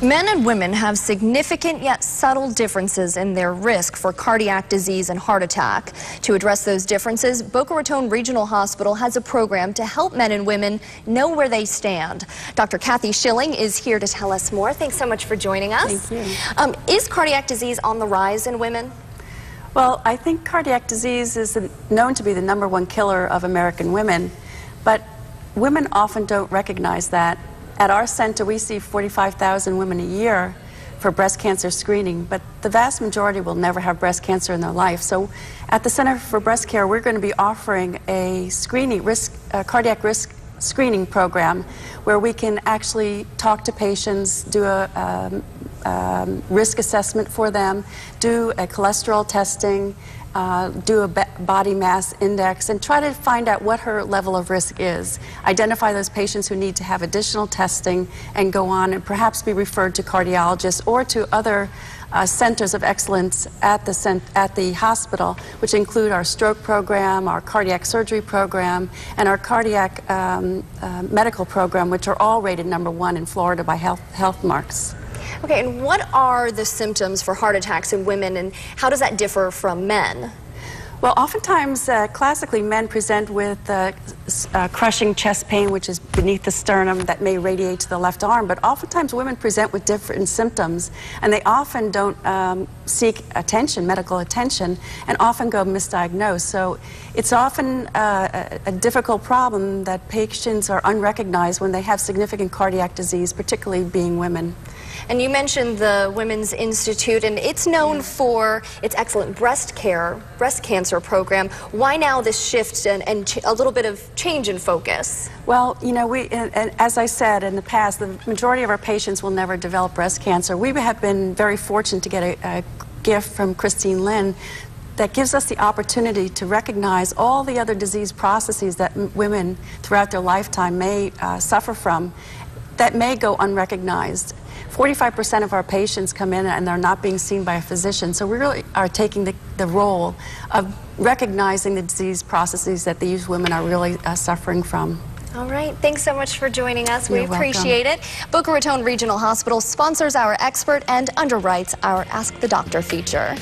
Men and women have significant yet subtle differences in their risk for cardiac disease and heart attack. To address those differences, Boca Raton Regional Hospital has a program to help men and women know where they stand. Dr. Kathy Schilling is here to tell us more. Thanks so much for joining us. Thank you. Is cardiac disease on the rise in women? Well, I think cardiac disease is known to be the #1 killer of American women, but women often don't recognize that. At our center, we see 45,000 women a year for breast cancer screening, but the vast majority will never have breast cancer in their life. So at the Center for Breast Care, we're going to be offering a cardiac risk screening program where we can actually talk to patients, do a risk assessment for them, do a cholesterol testing, do a body mass index, and try to find out what her level of risk is. Identify those patients who need to have additional testing and go on and perhaps be referred to cardiologists or to other centers of excellence at the hospital, which include our stroke program, our cardiac surgery program, and our cardiac medical program, which are all rated #1 in Florida by Healthmarks. Okay, and what are the symptoms for heart attacks in women, and how does that differ from men? Well, oftentimes, classically, men present with crushing chest pain, which is beneath the sternum, that may radiate to the left arm. But oftentimes, women present with different symptoms, and they often don't seek attention, medical attention, and often go misdiagnosed. So it's often a difficult problem that patients are unrecognized when they have significant cardiac disease, particularly being women. And you mentioned the Women's Institute, and it's known for its excellent breast cancer program. Why now this shift and a little bit of change in focus? Well, you know, as I said in the past, the majority of our patients will never develop breast cancer. We have been very fortunate to get a gift from Christine Lynn that gives us the opportunity to recognize all the other disease processes that women throughout their lifetime may suffer from that may go unrecognized. 45% of our patients come in and they're not being seen by a physician, so we really are taking the role of recognizing the disease processes that these women are really suffering from. All right, thanks so much for joining us. You're we appreciate it. Boca Raton Regional Hospital sponsors our expert and underwrites our Ask the Doctor feature.